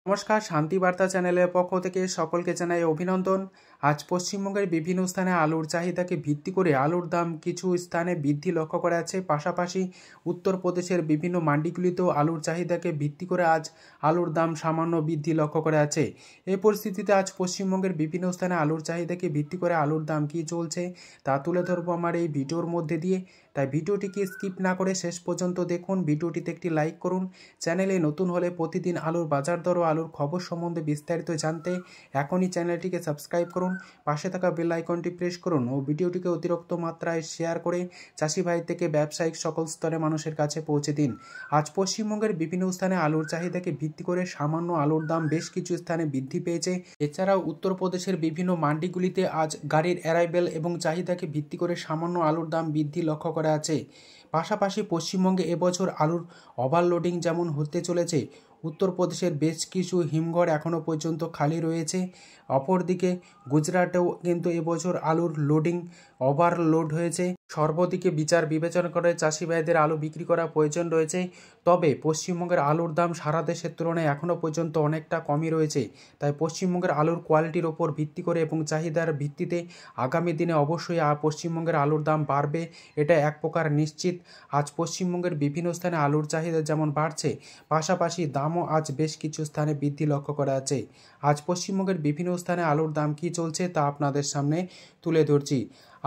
নমস্কার, শান্তি বার্তা চ্যানেলের পক্ষ থেকে সকলকে জানাই অভিনন্দন। আজ পশ্চিমবঙ্গের বিভিন্ন স্থানে আলুর চাহিদাকে ভিত্তি করে আলুর দাম কিছু স্থানে বৃদ্ধি লক্ষ্য করা যাচ্ছে। পাশাপাশি উত্তরপ্রদেশের বিভিন্ন মান্ডিগুলিতেও আলুর চাহিদাকে ভিত্তি করে আজ আলুর দাম সামান্য বৃদ্ধি লক্ষ্য করা যাচ্ছে। এই পরিস্থিতিতে আজ পশ্চিমবঙ্গের বিভিন্ন স্থানে আলুর চাহিদাকে ভিত্তি করে আলুর দাম কী চলছে তা তুলে ধরবো আমার এই ভিডিওর মধ্যে দিয়ে। তাই ভিডিওটিকে স্কিপ না করে শেষ পর্যন্ত দেখুন। ভিডিওটিতে একটি লাইক করুন। চ্যানেলে নতুন হলে প্রতিদিন আলুর বাজার দর ও আলুর খবর সম্বন্ধে বিস্তারিত জানতে এখনই চ্যানেলটিকে সাবস্ক্রাইব করুন, পাশে থাকা বেল আইকনটি প্রেস করুন ও ভিডিওটিকে অতিরিক্ত মাত্রায় শেয়ার করে চাষি ভাই থেকে ব্যবসায়িক সকল স্তরে মানুষের কাছে পৌঁছে দিন। আজ পশ্চিমবঙ্গের বিভিন্ন স্থানে আলুর চাহিদাকে ভিত্তি করে সামান্য আলুর দাম বেশ কিছু স্থানে বৃদ্ধি পেয়েছে। এছাড়াও উত্তরপ্রদেশের বিভিন্ন মান্ডিগুলিতে আজ গাড়ির অ্যারাইভেল এবং চাহিদাকে ভিত্তি করে সামান্য আলুর দাম বৃদ্ধি লক্ষ্য করা আছে। পাশাপাশি পশ্চিমবঙ্গে এবছর আলুর ওভারলোডিং যেমন হতে চলেছে, উত্তরপ্রদেশের বেশ কিছু হিমঘর এখনও পর্যন্ত খালি রয়েছে। অপরদিকে গুজরাটেও কিন্তু এবছর আলুর লোডিং ওভারলোড হয়েছে। সর্বদিকে বিচার বিবেচনা করে চাষি ভাইদের আলু বিক্রি করা প্রয়োজন রয়েছে। তবে পশ্চিমবঙ্গের আলুর দাম সারা দেশের তুলনায় এখনও পর্যন্ত অনেকটা কমই রয়েছে। তাই পশ্চিমবঙ্গের আলুর কোয়ালিটির ওপর ভিত্তি করে এবং চাহিদার ভিত্তিতে আগামী দিনে অবশ্যই পশ্চিমবঙ্গের আলুর দাম বাড়বে, এটা এক প্রকার নিশ্চিত। আজ পশ্চিমবঙ্গের বিভিন্ন স্থানে আলুর চাহিদা যেমন বাড়ছে, পাশাপাশি দামও আজ বেশ কিছু স্থানে বৃদ্ধি লক্ষ্য করা আছে। আজ পশ্চিমবঙ্গের বিভিন্ন স্থানে আলুর দাম কী চলছে তা আপনাদের সামনে তুলে ধরছি।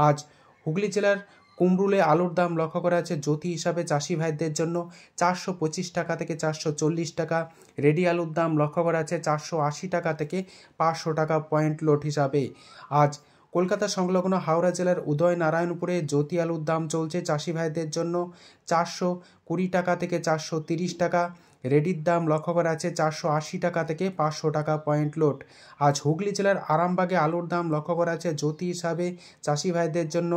আজ হুগলি জেলার কুমরুলে আলুর দাম লক্ষ্য করা আছে জ্যোতি হিসাবে চাষি ভাইদের জন্য 425 টাকা থেকে 440 টাকা। রেডি আলুর দাম লক্ষ্য করা আছে 480 টাকা থেকে 500 টাকা পয়েন্ট লোড হিসাবে। আজ কলকাতা সংলগ্ন হাওড়া জেলার উদয়নারায়ণপুরে জ্যোতি আলুর দাম চলছে চাষি ভাইদের জন্য 420 টাকা থেকে 430 টাকা। রেডির দাম লক্ষ্য করা আছে 480 টাকা থেকে 500 টাকা পয়েন্ট লোড। আজ হুগলি জেলার আরামবাগে আলুর দাম লক্ষ্য করা আছে জ্যোতি হিসাবে চাষি ভাইদের জন্য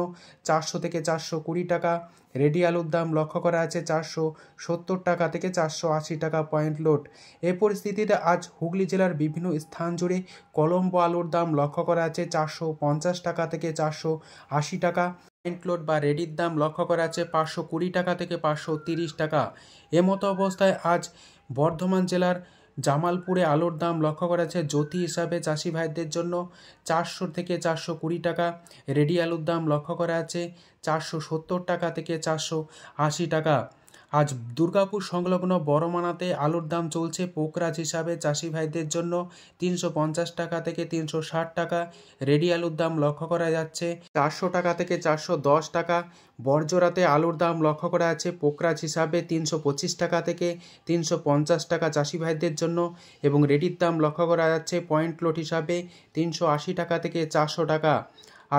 400 থেকে 420 টাকা। রেডি আলুর দাম লক্ষ্য করা আছে 470 টাকা থেকে 480 টাকা পয়েন্ট লোড। এই পরিস্থিতিতে আজ হুগলি জেলার বিভিন্ন স্থান জুড়ে কলম্বো আলুর দাম লক্ষ্য করা আছে 450 টাকা থেকে 480 টাকা। পয়েন্ট লোড বা রেডির দাম লক্ষ্য করা আছে 520 টাকা থেকে 530 টাকা। এমতো অবস্থায় আজ বর্ধমান জেলার জামালপুরে আলুর দাম লক্ষ্য করা আছে জ্যোতি হিসাবে চাষি ভাইদের জন্য 400 থেকে 420 টাকা। রেডি আলুর দাম লক্ষ্য করা আছে 470 টাকা থেকে 480 টাকা। আজ দুর্গাপুর সংলগ্ন বড়মানাতে আলুর দাম চলছে পোকরাজ হিসাবে চাষি ভাইদের জন্য 350 টাকা থেকে 360 টাকা। রেডি আলুর দাম লক্ষ্য করা যাচ্ছে 400 টাকা থেকে 410 টাকা। বড়জোড়াতে আলুর দাম লক্ষ্য করা আছে পোকরাজ হিসাবে 325 টাকা থেকে 350 টাকা চাষি ভাইদের জন্য, এবং রেডির দাম লক্ষ্য করা যাচ্ছে পয়েন্ট লোড হিসাবে 380 টাকা থেকে 400 টাকা।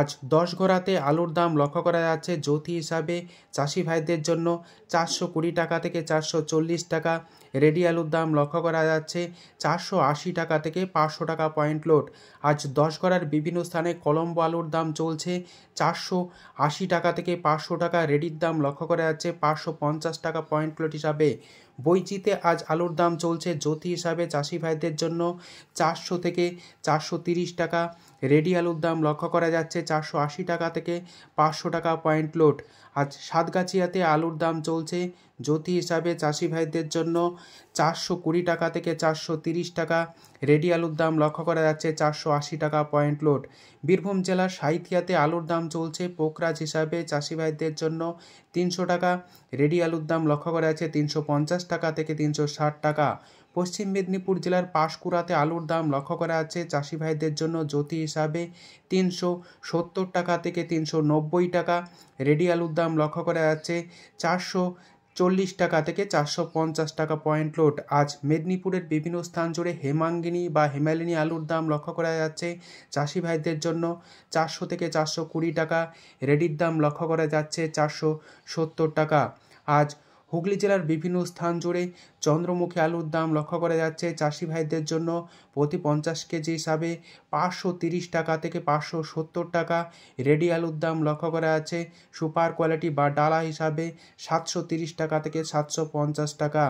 আজ 10 ঘোড়াতে আলুর দাম লক্ষ্য করা যাচ্ছে জ্যোতি হিসাবে চাষি ভাইদের জন্য 420 টাকা থেকে 440 টাকা। রেডি আলুর দাম লক্ষ্য করা যাচ্ছে 480 টাকা থেকে 500 টাকা পয়েন্ট লোড। আজ 10 ঘোড়ার বিভিন্ন স্থানে কলম্বো আলুর দাম চলছে 480 টাকা থেকে 500 টাকা। রেডির দাম লক্ষ্য করা যাচ্ছে 550 টাকা পয়েন্ট লোড হিসাবে। বইচিতে আজ আলুর দাম চলছে জ্যোতি হিসাবে চাষি ভাইদের জন্য 400 থেকে 430 টাকা। রেডি আলুর দাম লক্ষ্য করা যাচ্ছে 480 টাকা থেকে 500 টাকা পয়েন্ট লোড। আজ সাতগাছিয়াতে আলুর দাম চলছে জ্যোতি হিসাবে চাষি ভাইদের জন্য 420 টাকা থেকে 430 টাকা। রেডি আলুর দাম লক্ষ্য করা যাচ্ছে 480 টাকা পয়েন্ট লোড। বীরভূম জেলার সাঁইথিয়াতে আলুর দাম চলছে পোকরাজ হিসাবে চাষি ভাইদের জন্য 300 টাকা। রেডি আলুর দাম লক্ষ্য করা যাচ্ছে 350 টাকা থেকে 360 টাকা। পশ্চিম মেদিনীপুর জেলার পাঁশকুড়াতে আলুর দাম লক্ষ্য করা যাচ্ছে চাষি ভাইদের জন্য জ্যোতি হিসাবে 370 টাকা থেকে 390 টাকা। রেডি আলুর দাম লক্ষ্য করা যাচ্ছে 440 টাকা থেকে 450 টাকা পয়েন্ট লোড। আজ মেদিনীপুরের বিভিন্ন স্থান জুড়ে হেমাঙ্গিনী বা হেমালিনী আলুর দাম লক্ষ্য করা যাচ্ছে চাষি ভাইদের জন্য 400 থেকে 420 টাকা। রেডির দাম লক্ষ্য করা যাচ্ছে 470 টাকা। আজ হুগলি জেলার বিভিন্ন স্থান জুড়ে চন্দ্রমুখী আলুর দাম লক্ষ্য করা যাচ্ছে চাষি ভাইদের জন্য প্রতি 50 কেজি হিসাবে 530 টাকা থেকে 570 টাকা। রেডি আলুর দাম লক্ষ্য করা যাচ্ছে সুপার কোয়ালিটি বা ডালা হিসাবে 730 টাকা থেকে 750 টাকা।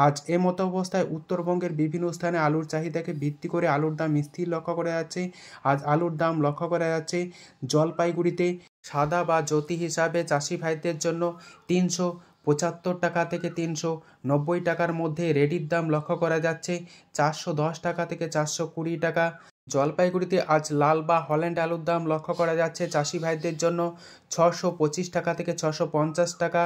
আজ এমতো অবস্থায় উত্তরবঙ্গের বিভিন্ন স্থানে আলুর চাহিদাকে ভিত্তি করে আলুর দাম স্থির লক্ষ্য করা যাচ্ছে। আজ আলুর দাম লক্ষ্য করা যাচ্ছে জলপাইগুড়িতে সাদা বা জ্যোতি হিসাবে চাষি ভাইদের জন্য 300 টাকা থেকে 390 টাকার মধ্যে। রেডির দাম লক্ষ্য করা যাচ্ছে 410 টাকা থেকে 420 টাকা। জলপাইগুড়িতে আজ লাল বা হল্যান্ড আলুর দাম লক্ষ্য করা যাচ্ছে চাষি ভাইদের জন্য 625 টাকা থেকে 650 টাকা।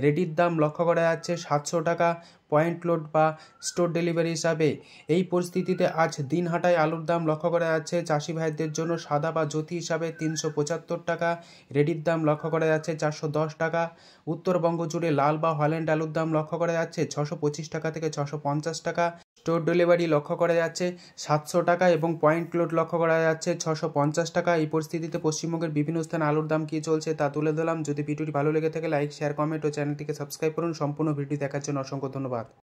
রেডির দাম লক্ষ্য করা যাচ্ছে 700 টাকা পয়েন্ট লোড বা স্টোর ডেলিভারি হিসাবে। এই পরিস্থিতিতে আজ দিনহাটায় আলুর দাম লক্ষ্য করা যাচ্ছে চাষি ভাইদের জন্য সাদা বা জ্যোতি হিসাবে 375 টাকা। রেডির দাম লক্ষ্য করা যাচ্ছে 410 টাকা। উত্তরবঙ্গ জুড়ে লাল বা হল্যান্ড আলুর দাম লক্ষ্য করা যাচ্ছে 625 টাকা থেকে 650 টাকা। স্টোর ডেলিভারি লক্ষ্য করা যাচ্ছে 700 টাকা এবং পয়েন্ট লোড লক্ষ্য করা যাচ্ছে 650 টাকা। এই পরিস্থিতিতে পশ্চিমবঙ্গের বিভিন্ন স্থানে আলুর দাম কী চলছে তা তুলে ধরলাম। যদি ভিডিওটি ভালো লেগে থাকে লাইক শেয়ার কমেন্ট ও চ্যানেলটিকে সাবস্ক্রাইব করুন। সম্পূর্ণ ভিডিও দেখার জন্য অসংখ্য ধন্যবাদ।